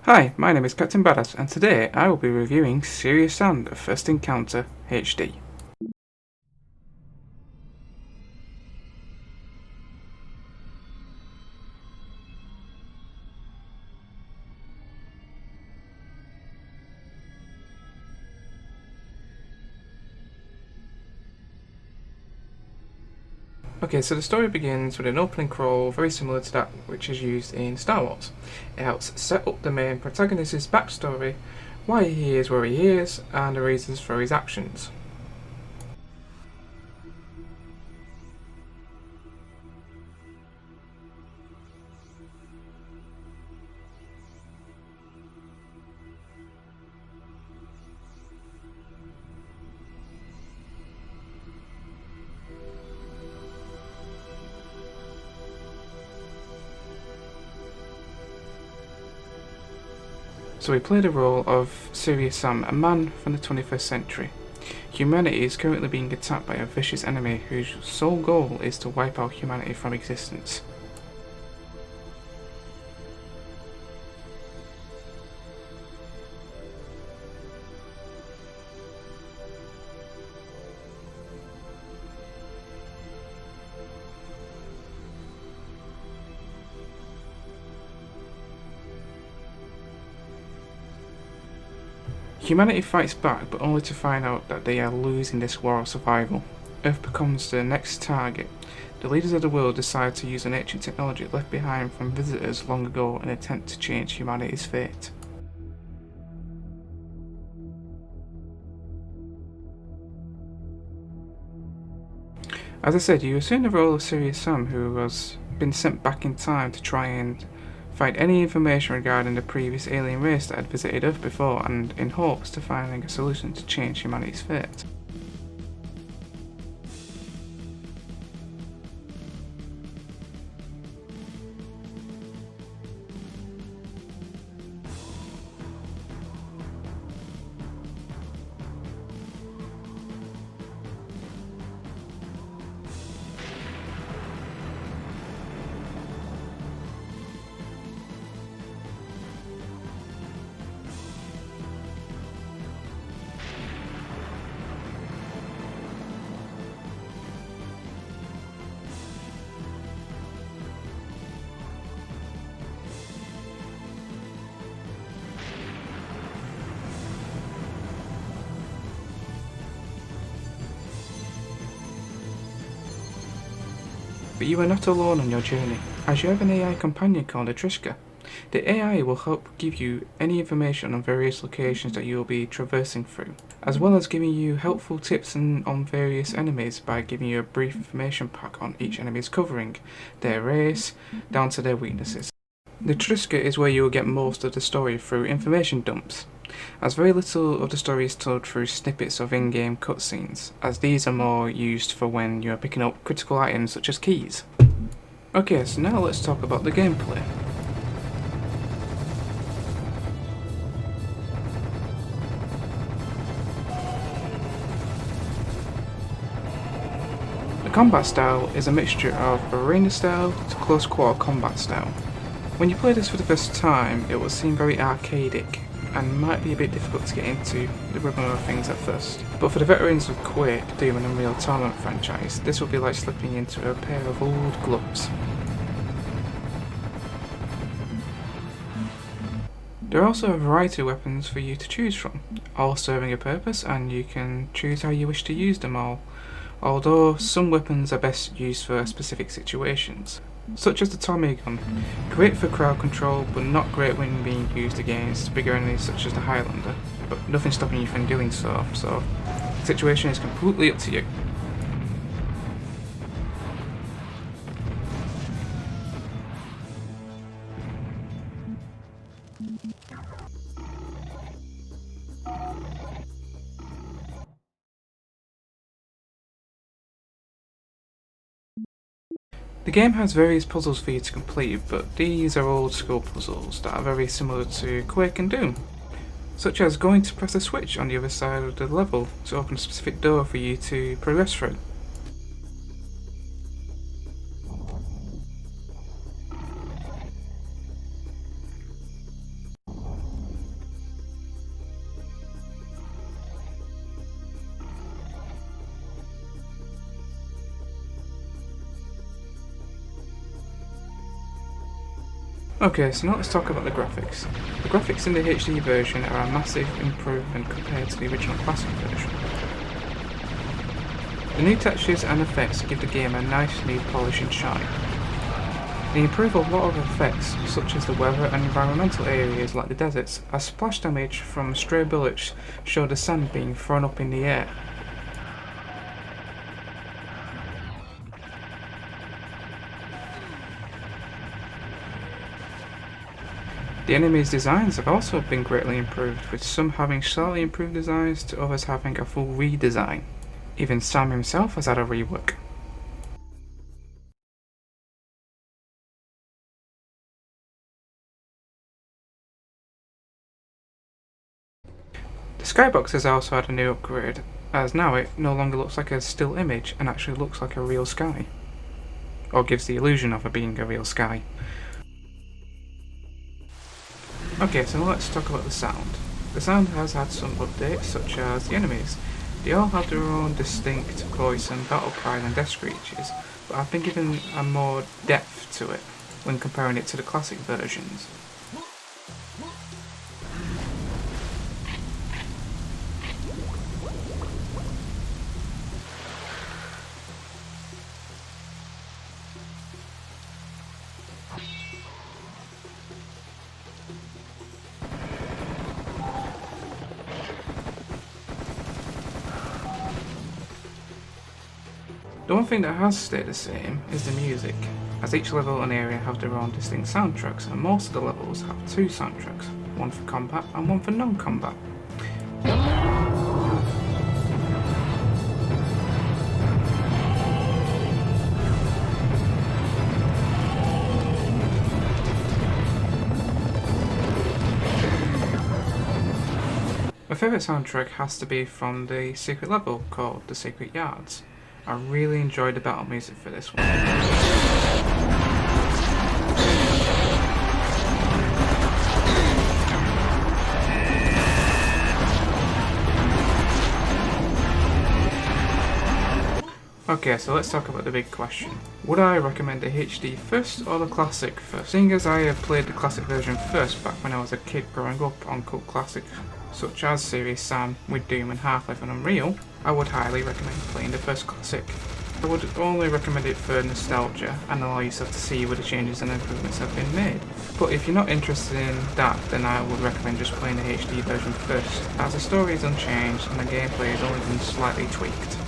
Hi, my name is Captain Badass, and today I will be reviewing Serious Sam: The First Encounter HD. Okay, so the story begins with an opening crawl very similar to that which is used in Star Wars. It helps set up the main protagonist's backstory, why he is where he is, and the reasons for his actions. So we play the role of Serious Sam, a man from the 21st century. Humanity is currently being attacked by a vicious enemy whose sole goal is to wipe out humanity from existence. Humanity fights back, but only to find out that they are losing this war of survival. Earth becomes the next target. The leaders of the world decide to use an ancient technology left behind from visitors long ago in an attempt to change humanity's fate. As I said, you assume the role of Serious Sam, who has been sent back in time to try and find any information regarding the previous alien race that had visited Earth before, and in hopes to finding a solution to change humanity's fate. But you are not alone on your journey, as you have an AI companion called Atrishka. The AI will help give you any information on various locations that you will be traversing through, as well as giving you helpful tips on various enemies by giving you a brief information pack on each enemy's covering, their race, down to their weaknesses. The Triska is where you will get most of the story through information dumps, as very little of the story is told through snippets of in-game cutscenes, as these are more used for when you are picking up critical items such as keys. Okay, so now let's talk about the gameplay. The combat style is a mixture of arena style to close quarter combat style. When you play this for the first time, it will seem very arcadic and might be a bit difficult to get into the rhythm of things at first. But for the veterans of Quake, Doom and Unreal Tournament franchise, this will be like slipping into a pair of old gloves. There are also a variety of weapons for you to choose from, all serving a purpose, and you can choose how you wish to use them all, although some weapons are best used for specific situations, such as the Tommy gun, great for crowd control but not great when being used against bigger enemies such as the Highlander, but nothing stopping you from doing so the situation is completely up to you. The game has various puzzles for you to complete, but these are old school puzzles that are very similar to Quake and Doom, such as going to press a switch on the other side of the level to open a specific door for you to progress through. Okay, so now let's talk about the graphics. The graphics in the HD version are a massive improvement compared to the original classic version. The new textures and effects give the game a nice new polish and shine. They improve a lot of effects such as the weather and environmental areas like the deserts, as splash damage from stray bullets show the sand being thrown up in the air. The enemies' designs have also been greatly improved, with some having slightly improved designs to others having a full redesign. Even Sam himself has had a rework. The skybox has also had a new upgrade, as now it no longer looks like a still image and actually looks like a real sky. Or gives the illusion of it being a real sky. Okay, so now let's talk about the sound. The sound has had some updates, such as the enemies. They all have their own distinct voice and battle cry and death screeches, but I've been given a more depth to it when comparing it to the classic versions. The one thing that has stayed the same is the music, as each level and area have their own distinct soundtracks, and most of the levels have two soundtracks, one for combat and one for non-combat. My favourite soundtrack has to be from the secret level called The Secret Yards. I really enjoyed the battle music for this one. Okay, so let's talk about the big question. Would I recommend the HD first or the classic first? Seeing as I have played the classic version first back when I was a kid growing up on cult classics such as Serious Sam with Doom and Half-Life and Unreal, I would highly recommend playing the first classic. I would only recommend it for nostalgia and allow yourself to see where the changes and improvements have been made. But if you're not interested in that, then I would recommend just playing the HD version first, as the story is unchanged and the gameplay has only been slightly tweaked.